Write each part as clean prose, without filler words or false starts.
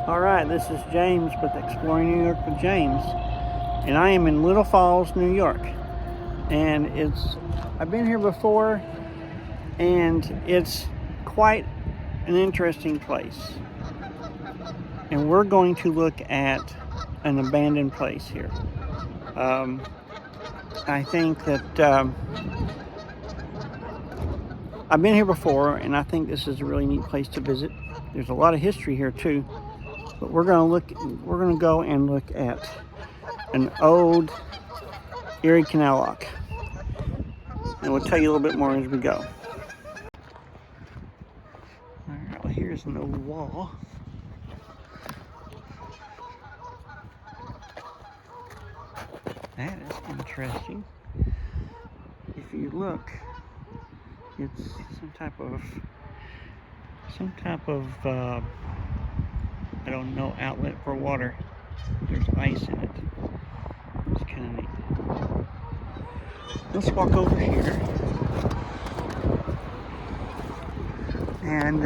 Alright, this is James with Exploring New York with James, and I am in Little Falls, New York. And I've been here before, and it's quite an interesting place. And we're going to look at an abandoned place here. I think that I've been here before, and I think this is a really neat place to visit. There's a lot of history here too, but we're going to go and look at an old Erie Canal lock, and we'll tell you a little bit more as we go. All right, well, here's an old wall. That is interesting. If you look, it's some type of I don't know, outlet for water. There's ice in it. It's kind of neat. Let's walk over here. And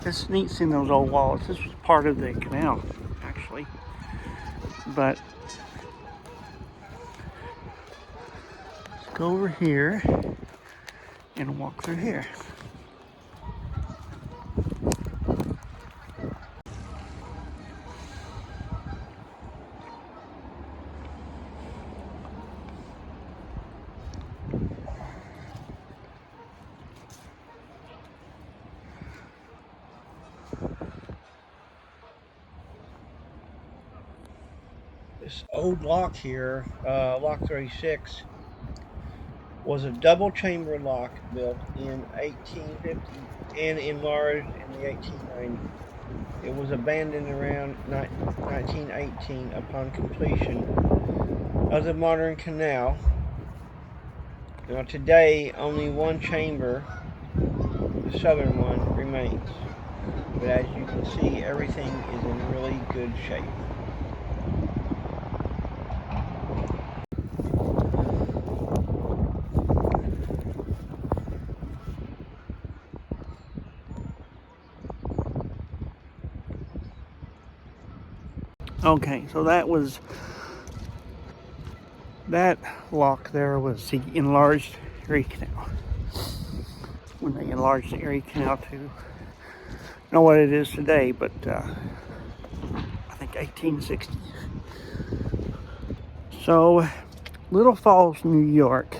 it's neat seeing those old walls. This was part of the canal, actually. But let's go over here and walk through here. This old lock here, Lock 36, was a double chamber lock built in 1850 and enlarged in the 1890s. It was abandoned around 1918 upon completion of the modern canal. Now today only one chamber, the southern one, remains. But as you can see, everything is in really good shape. Okay, so that lock there was the enlarged Erie Canal. When they enlarged the Erie Canal to know what it is today, but I think 1860. So, Little Falls, New York.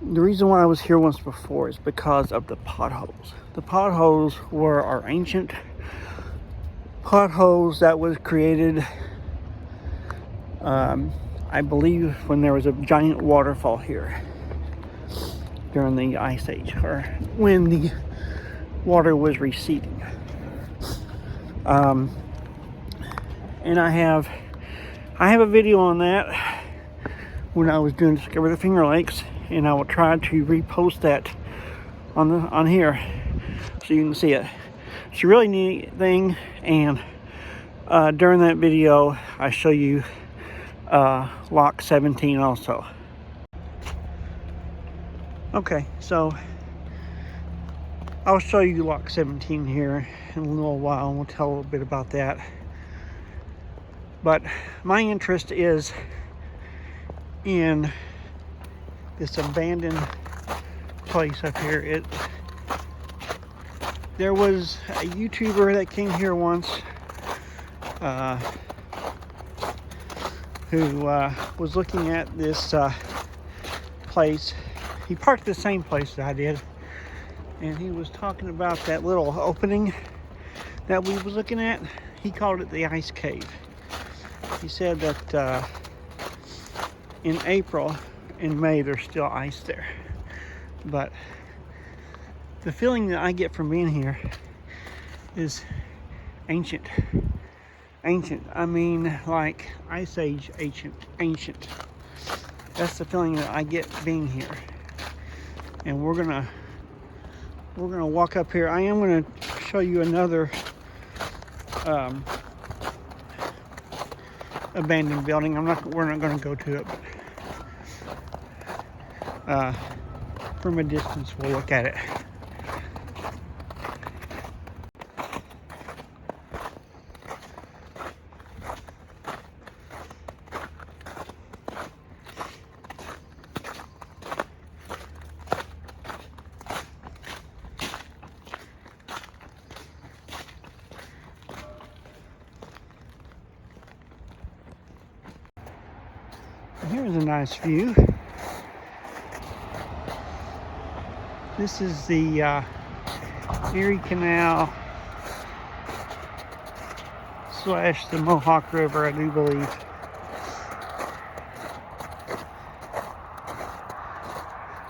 The reason why I was here once before is because of the potholes. The potholes were our ancient potholes that was created, I believe, when there was a giant waterfall here during the Ice Age, or when the water was receding. And I have a video on that when I was doing Discover the Finger Lakes, and I will try to repost that on here so you can see it. It's a really neat thing, and during that video I show you Lock 17 also. Okay, so I'll show you Lock 17 here in a little while, and we'll tell a little bit about that. But my interest is in this abandoned place up here. There was a YouTuber that came here once who was looking at this place. He parked the same place that I did, and he was talking about that little opening that we was looking at. He called it the Ice Cave. He said that in April and May there's still ice there, but the feeling that I get from being here is ancient. I mean, like Ice Age ancient. That's the feeling that I get being here. And we're gonna walk up here. I am gonna show you another abandoned building. We're not gonna go to it, but from a distance we'll look at it. There's a nice view. This is the Erie Canal / the Mohawk River, I do believe.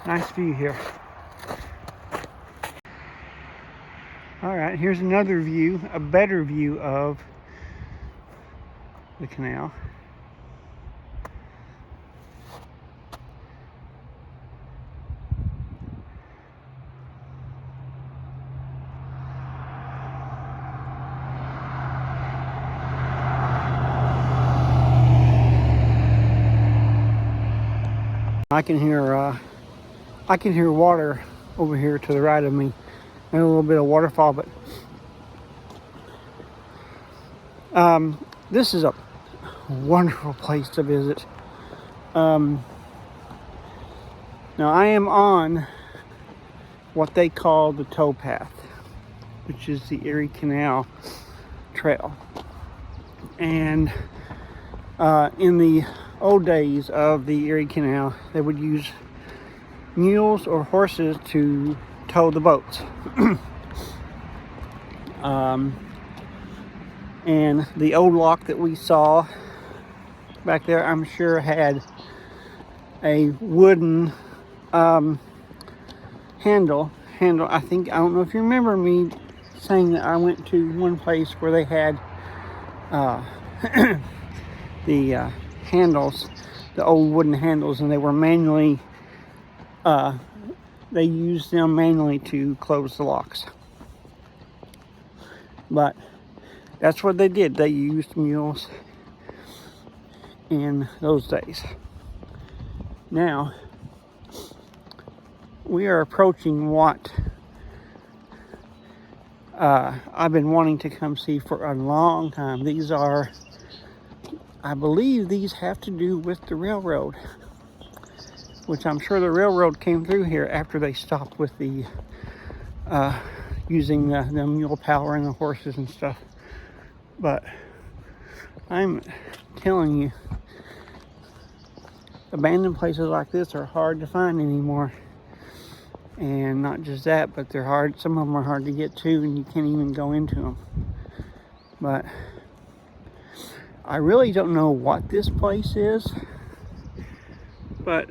Nice view here. All right, here's another view, a better view of the canal. I can hear water over here to the right of me, and a little bit of waterfall. But this is a wonderful place to visit. Now I am on what they call the Towpath, which is the Erie Canal Trail, and in the old days of the Erie Canal, they would use mules or horses to tow the boats. And the old lock that we saw back there, I'm sure had a wooden handle. I don't know if you remember me saying that I went to one place where they had the handles, the old wooden handles, and they were manually, they used them manually to close the locks. But that's what they did. They used mules in those days. Now, we are approaching what I've been wanting to come see for a long time. These are, I believe these have to do with the railroad, which I'm sure the railroad came through here after they stopped with the using the mule power and the horses and stuff. But I'm telling you, abandoned places like this are hard to find anymore. And not just that, but they're hard. Some of them are hard to get to, and you can't even go into them. But I really don't know what this place is, but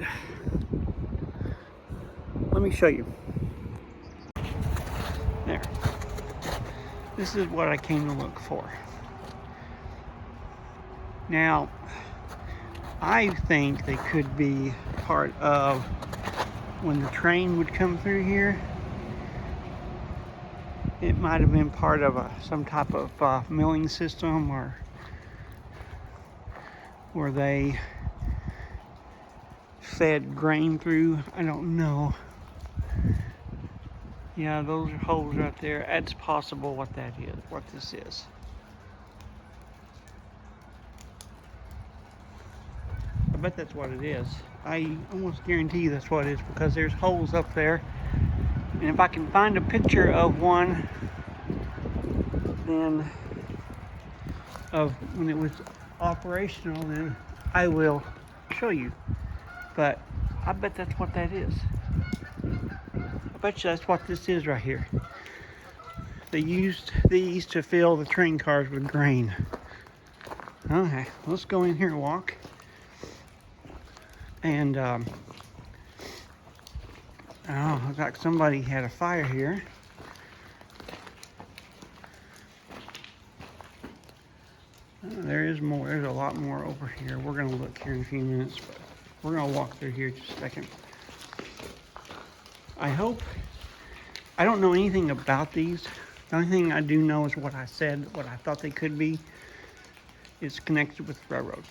let me show you. There. This is what I came to look for. Now, I think they could be part of when the train would come through here. It might have been part of some type of milling system, or where they fed grain through. I don't know. Yeah, those are holes right there. That's possible what that is, what this is. I bet that's what it is. I almost guarantee you that's what it is, because there's holes up there. And if I can find a picture of one, then of when it was operational, then I will show you. But I bet that's what that is. I bet you that's what this is right here. They used these to fill the train cars with grain. Okay, let's go in here and walk. And oh, looks like somebody had a fire here. There is more. There's a lot more over here. We're going to look here in a few minutes, but we're going to walk through here just a second. I don't know anything about these. The only thing I do know is what I said, what I thought they could be. It's connected with the railroad.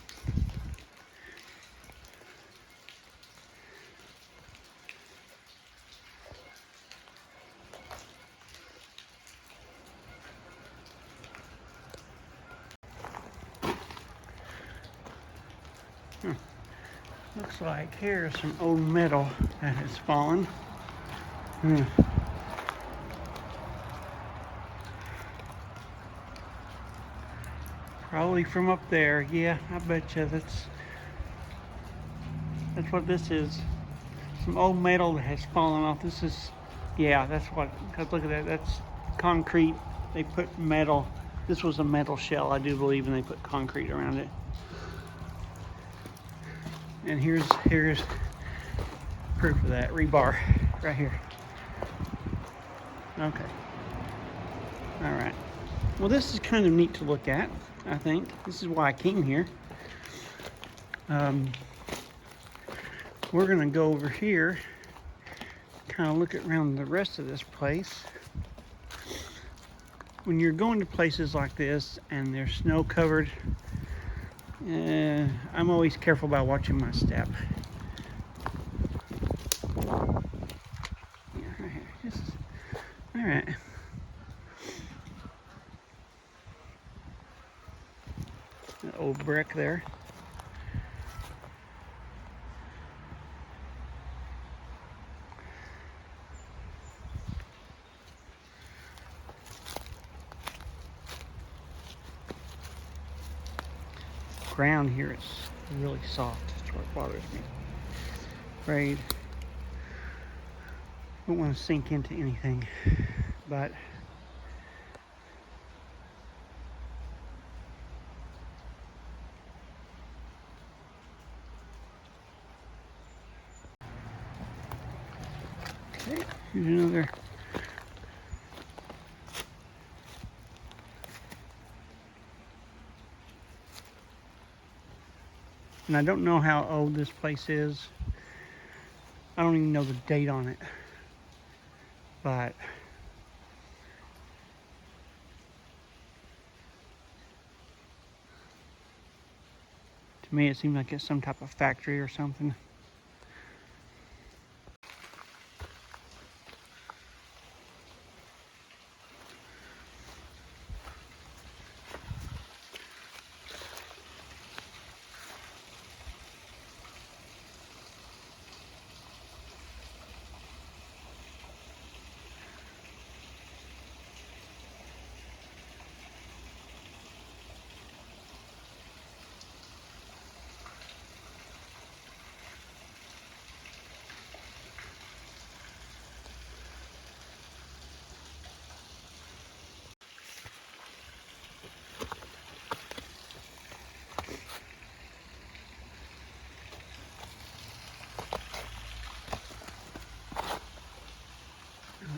Looks like here's some old metal that has fallen. Probably from up there. Yeah, I bet you that's That's what this is. Some old metal that has fallen off. This is, yeah, that's what, because look at that. That's concrete. They put metal. This was a metal shell, I do believe, and they put concrete around it. And here's proof of that. Rebar right here. Okay. All right. Well, this is kind of neat to look at, I think. This is why I came here. We're going to go over here, kind of look around the rest of this place. When you're going to places like this and they're snow covered, I'm always careful about watching my step. All right. That old brick there. Ground here is really soft. That's what bothers me. Afraid I don't want to sink into anything, but okay, here's another. And I don't know how old this place is. I don't even know the date on it. But to me it seems like it's some type of factory or something.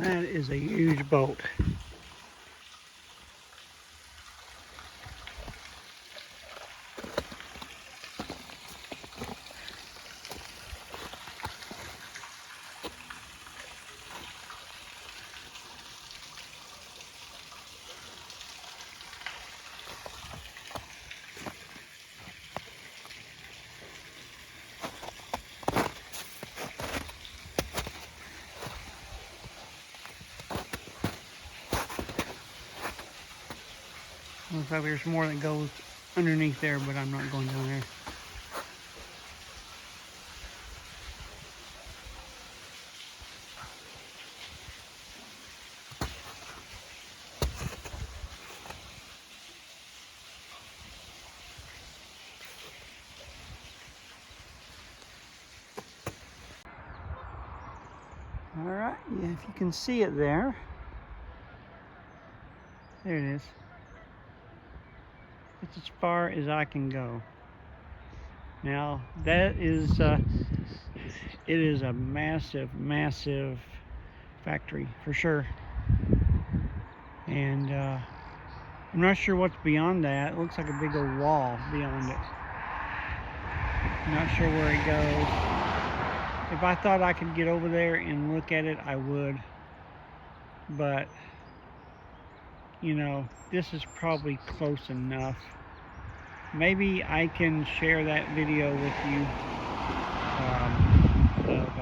That is a huge boat. Looks like there's more that goes underneath there, but I'm not going down there. All right, yeah, if you can see it there. There it is. It's as far as I can go. Now that is, it is a massive, massive factory for sure. And I'm not sure what's beyond that. It looks like a big old wall beyond it. I'm not sure where it goes. If I thought I could get over there and look at it, I would. But, you know, this is probably close enough. Maybe I can share that video with you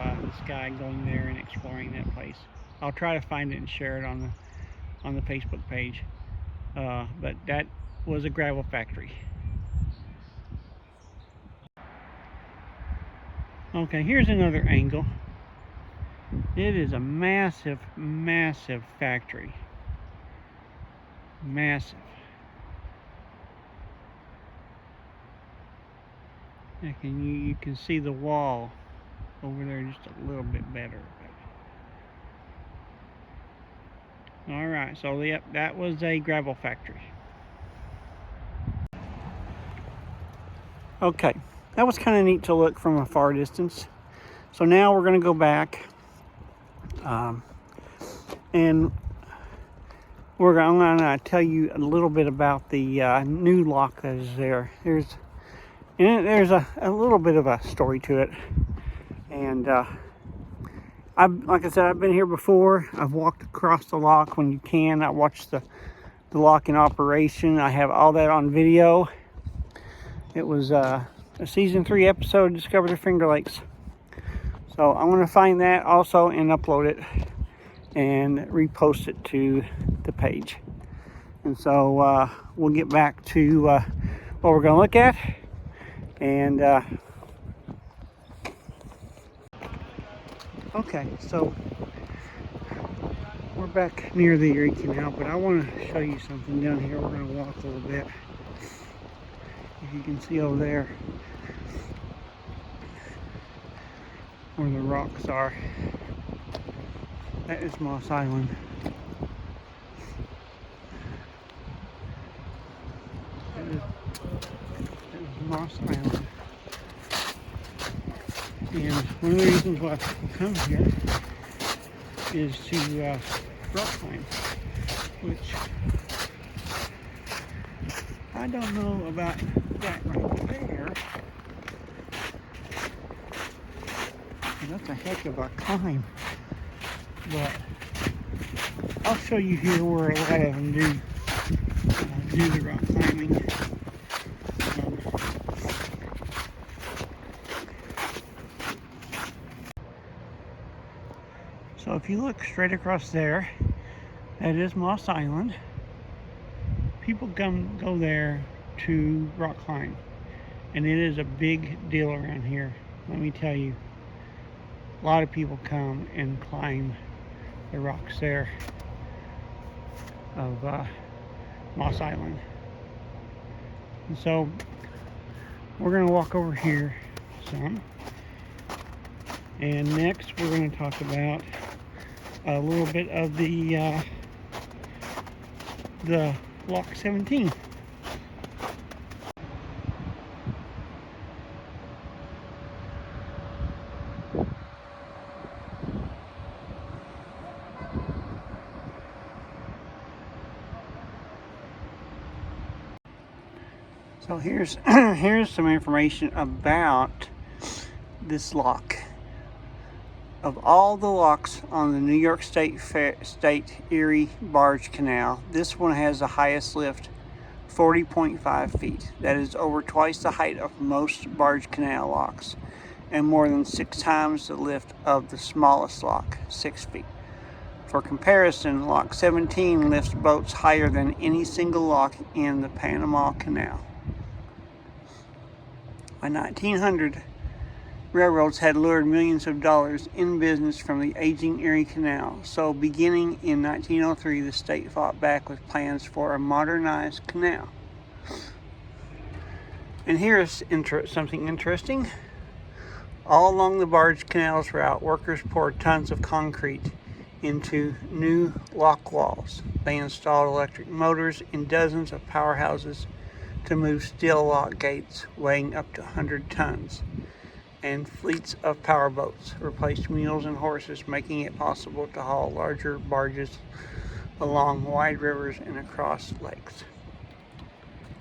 of this guy going there and exploring that place. I'll try to find it and share it on the Facebook page. But that was a gravel factory. Okay, here's another angle. It is a massive, massive factory. Massive. You can see the wall over there just a little bit better. All right, so yep, that was a gravel factory. Okay, that was kind of neat to look from a far distance. So now we're going to go back, and I'm going to tell you a little bit about the new lock that is there. There's a little bit of a story to it, and like I said, I've been here before. I've walked across the lock when you can. I watched the lock in operation. I have all that on video. It was a season 3 episode, Discover the Finger Lakes. So I'm going to find that also and upload it and repost it to the page. And so we'll get back to what we're going to look at. And okay, so we're back near the Erie Canal, but I want to show you something down here. We're going to walk a little bit. If you can see over there where the rocks are, that is Moss Island. That is Moss Island. And one of the reasons why I come here is to rock climb, which I don't know about that right there. That's a heck of a climb, but I'll show you here where a lot of them do the rock climbing. So if you look straight across there, that is Moss Island. People go there to rock climb, and it is a big deal around here. Let me tell you, a lot of people come and climb the rocks there of Moss Island. And so we're going to walk over here some, and next we're going to talk about a little bit of the Lock 17. So here's some information about this lock. Of all the locks on the New York State Erie Barge Canal, this one has the highest lift, 40.5 feet. That is over twice the height of most barge canal locks, and more than 6 times the lift of the smallest lock, 6 feet. For comparison, Lock 17 lifts boats higher than any single lock in the Panama Canal. By 1900, railroads had lured millions of dollars in business from the aging Erie Canal. So beginning in 1903, the state fought back with plans for a modernized canal. And here's something interesting. All along the barge canal's route, workers poured tons of concrete into new lock walls. They installed electric motors in dozens of powerhouses to move steel lock gates weighing up to 100 tons. And fleets of powerboats replaced mules and horses, making it possible to haul larger barges along wide rivers and across lakes.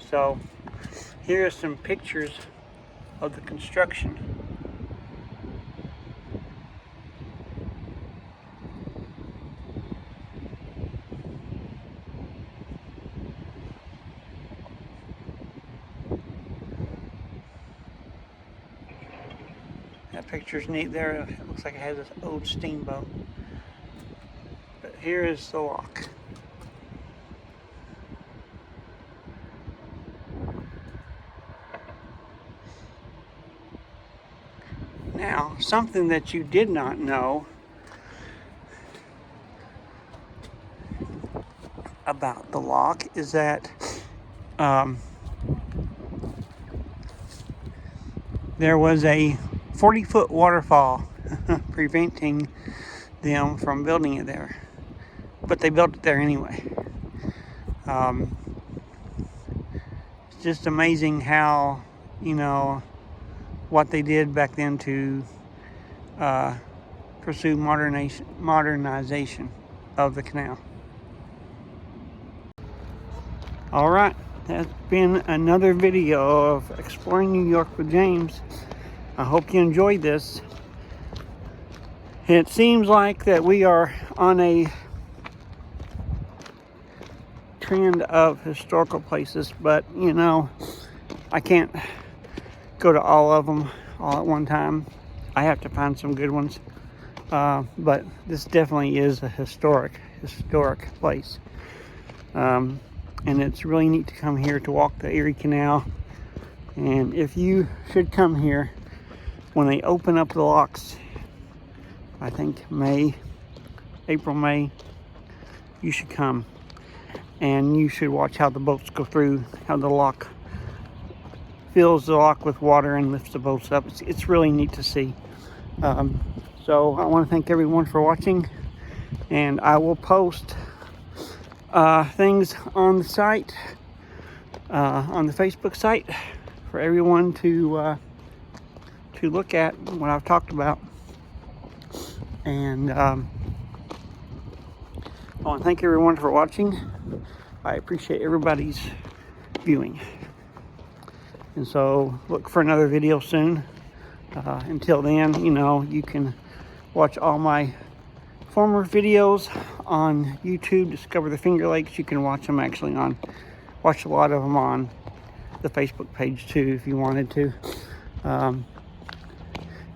So here are some pictures of the construction. That picture's neat there. It looks like it has this old steamboat. But here is the lock. Now, something that you did not know about the lock is that there was a 40-foot waterfall preventing them from building it there. But they built it there anyway. It's just amazing how, what they did back then to pursue modernization of the canal. All right, that's been another video of Exploring New York with James. I hope you enjoyed this. It seems like that we are on a trend of historical places, but I can't go to all of them all at one time. I have to find some good ones, but this definitely is a historic place, and it's really neat to come here to walk the Erie Canal. And if you should come here when they open up the locks, I think April, May, you should come. And you should watch how the boats go through, how the lock fills the lock with water and lifts the boats up. It's really neat to see. So I want to thank everyone for watching, and I will post things on the site, on the Facebook site, for everyone to look at what I've talked about. And I want to thank everyone for watching. I appreciate everybody's viewing. And so look for another video soon. Until then, you can watch all my former videos on YouTube, Discover the Finger Lakes. You can watch them watch a lot of them on the Facebook page too, if you wanted to.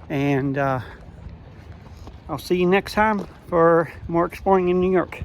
And I'll see you next time for more exploring in New York.